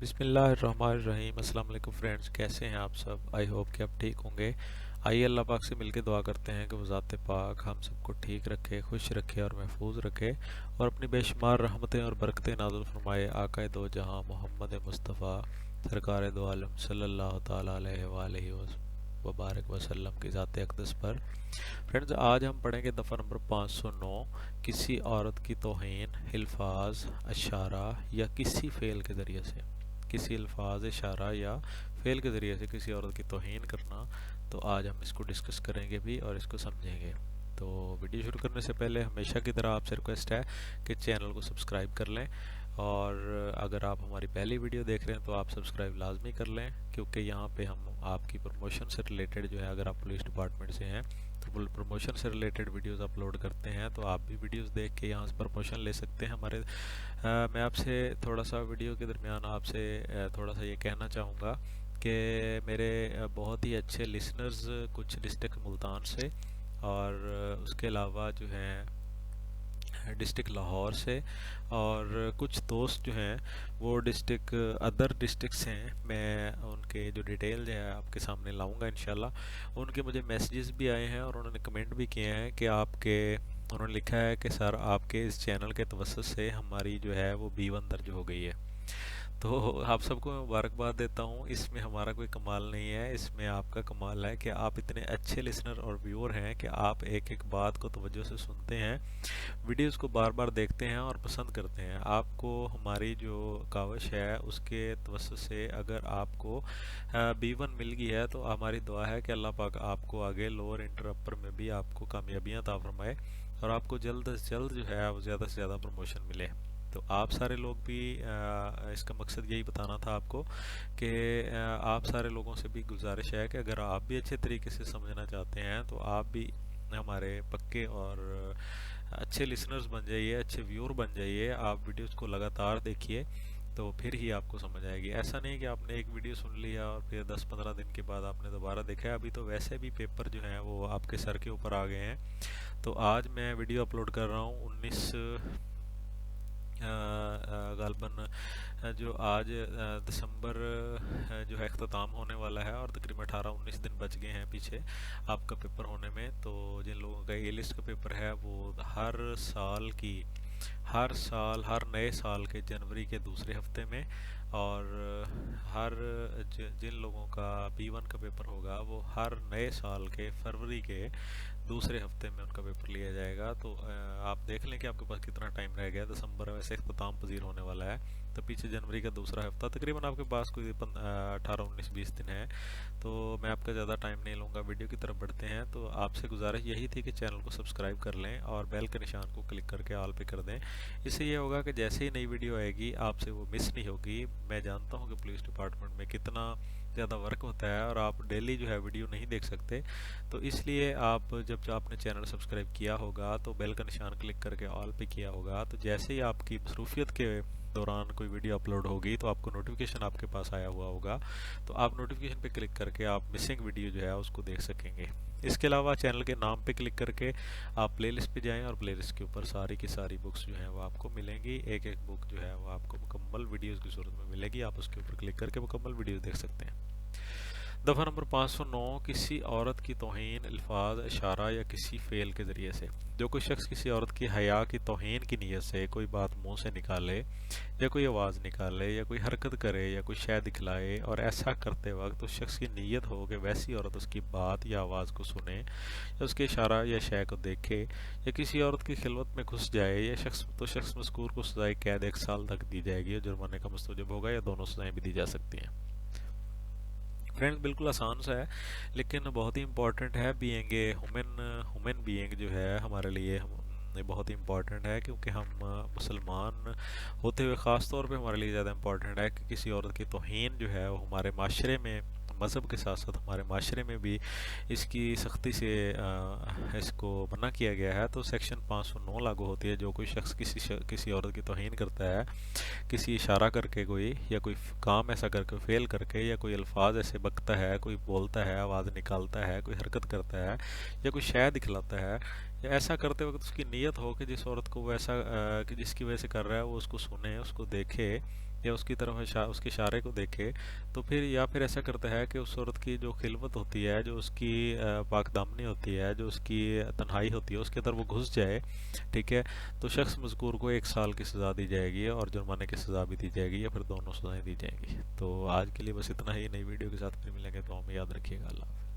बिस्मिल्लाहिर्रहमानिर्रहीम। अस्सलाम वालेकुम फ्रेंड्स, कैसे हैं आप सब? आई होप कि आप ठीक होंगे। आइए अल्लाह पाक से मिलके दुआ करते हैं कि वो ज़ात पाक हम सबको ठीक रखे, खुश रखे और महफूज रखे, और अपनी बेशुमार रहमतें और बरकतें नाज़िल फरमाए आका दो जहां मोहम्मद मुस्तफ़ा सरकार दो आलम सल्लल्लाहु ताला अलैहि वबारक वसल्लम की ज़ात अक़दस पर। फ्रेंड्स, आज हम पढ़ेंगे दफ़ा नंबर 509, किसी औरत की तौहीन अल्फाज, इशारा या किसी फ़ेल के ज़रिए से। किसी अल्फाज, इशारा या फ़ेल के ज़रिए से किसी औरत की तौहीन करना। तो आज हम इसको डिस्कस करेंगे भी और इसको समझेंगे। तो वीडियो शुरू करने से पहले हमेशा की तरह आपसे रिक्वेस्ट है कि चैनल को सब्सक्राइब कर लें, और अगर आप हमारी पहली वीडियो देख रहे हैं तो आप सब्सक्राइब लाजमी कर लें, क्योंकि यहाँ पे हम आपकी प्रमोशन से रिलेटेड जो है, अगर आप पुलिस डिपार्टमेंट से हैं तो प्रमोशन से रिलेटेड वीडियोस अपलोड करते हैं, तो आप भी वीडियोस देख के यहाँ से प्रमोशन ले सकते हैं हमारे। मैं आपसे थोड़ा सा वीडियो के दरमियान आपसे थोड़ा सा ये कहना चाहूँगा कि मेरे बहुत ही अच्छे लिसनर्स कुछ डिस्ट्रिक्ट मुल्तान से, और उसके अलावा जो हैं डिस्ट्रिक्ट लाहौर से, और कुछ दोस्त जो हैं वो डिस्ट्रिक्ट अदर डिस्ट्रिक्ट हैं। मैं उनके जो डिटेल जो है आपके सामने लाऊंगा इंशाल्लाह। उनके मुझे मैसेजेस भी आए हैं और उन्होंने कमेंट भी किए हैं कि आपके, उन्होंने लिखा है कि सर आपके इस चैनल के तवज्जुह से हमारी जो है वो B1 दर्ज हो गई है। तो आप सबको मैं मुबारकबाद देता हूँ। इसमें हमारा कोई कमाल नहीं है, इसमें आपका कमाल है कि आप इतने अच्छे लिसनर और व्यूअर हैं कि आप एक एक बात को तवज्जो से सुनते हैं, वीडियोस को बार बार देखते हैं और पसंद करते हैं। आपको हमारी जो काविश है उसके तवज्जो से अगर आपको B1 मिल गई है तो हमारी दुआ है कि अल्लाह पाक आपको आगे लोअर इंटर अपर में भी आपको कामयाबियाँ अता फरमाए, और आपको जल्द से जल्द जो है वो ज़्यादा से ज़्यादा प्रमोशन मिले। तो आप सारे लोग भी, इसका मकसद यही बताना था आपको कि आप सारे लोगों से भी गुजारिश है कि अगर आप भी अच्छे तरीके से समझना चाहते हैं तो आप भी हमारे पक्के और अच्छे लिसनर्स बन जाइए, अच्छे व्यूअर बन जाइए। आप वीडियोस को लगातार देखिए तो फिर ही आपको समझ आएगी। ऐसा नहीं कि आपने एक वीडियो सुन लिया और फिर 10-15 दिन के बाद आपने दोबारा देखा है। अभी तो वैसे भी पेपर जो हैं वो आपके सर के ऊपर आ गए हैं। तो आज मैं वीडियो अपलोड कर रहा हूँ 19 गालबन जो आज दिसंबर जो है अख्ताम होने वाला है, और तकरीबन 18-19 दिन बच गए हैं पीछे आपका पेपर होने में। तो जिन लोगों का ए लिस्ट का पेपर है वो हर साल हर नए साल के जनवरी के दूसरे हफ्ते में, और हर जिन लोगों का B1 का पेपर होगा वो हर नए साल के फरवरी के दूसरे हफ्ते में उनका पेपर लिया जाएगा। तो आप देख लें कि आपके पास कितना टाइम रह गया। दिसंबर वैसे अख्ताम पजीर होने वाला है, तो पीछे जनवरी का दूसरा हफ्ता, तकरीबन आपके पास कोई 18-19-20 दिन है। तो मैं आपका ज़्यादा टाइम नहीं लूँगा, वीडियो की तरफ बढ़ते हैं। तो आपसे गुजारिश यही थी कि चैनल को सब्सक्राइब कर लें और बेल के निशान को क्लिक करके ऑल पे कर दें। इससे ये होगा कि जैसे ही नई वीडियो आएगी आपसे वो मिस नहीं होगी। मैं जानता हूँ कि पुलिस डिपार्टमेंट में कितना ज़्यादा वर्क होता है और आप डेली जो है वीडियो नहीं देख सकते, तो इसलिए आप जब आपने चैनल सब्सक्राइब किया होगा तो बेल का निशान क्लिक करके ऑल पे किया होगा, तो जैसे ही आपकी मसरूफियत के दौरान कोई वीडियो अपलोड होगी तो आपको नोटिफिकेशन आपके पास आया हुआ होगा, तो आप नोटिफिकेशन पे क्लिक करके आप मिसिंग वीडियो जो है उसको देख सकेंगे। इसके अलावा चैनल के नाम पे क्लिक करके आप प्लेलिस्ट पे जाएं, और प्लेलिस्ट के ऊपर सारी की सारी बुक्स जो हैं वो आपको मिलेंगी। एक एक बुक जो है वो आपको मुकम्मल वीडियोस की सूरत में मिलेगी, आप उसके ऊपर क्लिक करके मुकम्मल वीडियोस देख सकते हैं। दफ़ा नंबर 509, किसी औरत की तौहीन अल्फाज, इशारा या किसी फ़ेल के ज़रिए से। जो कोई शख्स किसी औरत की हया की तौहीन की नीयत से कोई बात मुंह से निकाले, या कोई आवाज़ निकाले, या कोई हरकत करे, या कोई शय दिखलाए, और ऐसा करते वक्त उस शख्स की नीयत हो कि वैसी औरत उसकी बात या आवाज़ को सुने, या उसके इशारा या शय को देखे, या किसी औरत की खिलवत में घुस जाए, या शख्स मज़कूर को सज़ाए कैद 1 साल तक दी जाएगी, और जुर्माने का मुस्तवजब होगा, या दोनों सज़ाएँ भी दी जा सकती हैं। फ्रेंड्स, बिल्कुल आसान सा है लेकिन बहुत ही इम्पोर्टेंट है। बीइंग ए ह्यूमन बीइंग जो है हमारे लिए हम बहुत ही इम्पोर्टेंट है, क्योंकि हम मुसलमान होते हुए ख़ास तौर पे हमारे लिए ज़्यादा इम्पोर्टेंट है कि किसी औरत की तौहीन जो है वो हमारे माशरे में, मज़हब के साथ साथ हमारे माशरे में भी इसकी सख्ती से इसको मना किया गया है। तो सेक्शन 509 लागू होती है। जो कोई शख्स किसी औरत की तौहीन करता है, किसी इशारा करके कोई, या कोई काम ऐसा करके फेल करके, या कोई अल्फाज ऐसे बकता है, कोई बोलता है, आवाज़ निकालता है, कोई हरकत करता है, या कोई शय दिखलाता है, या ऐसा करते वक्त उसकी नीयत हो कि जिस औरत को वो ऐसा कि जिसकी वजह से कर रहा है वो उसको सुने, उसको देखे, या उसकी तरफ उसके इशारे को देखे, तो फिर या फिर ऐसा करता है कि उस औरत की जो खिलवत होती है, जो उसकी पाकदामनी होती है, जो उसकी तन्हाई होती है, उसके अंदर वो घुस जाए, ठीक है, तो शख्स मज़कूर को 1 साल की सज़ा दी जाएगी और जुर्माने की सज़ा भी दी जाएगी, या फिर दोनों सज़ाएं दी जाएंगी। तो आज के लिए बस इतना ही। नई वीडियो के साथ फिर मिलेंगे, तो हमें याद रखिएगा। अल्लाह हाफ़िज़।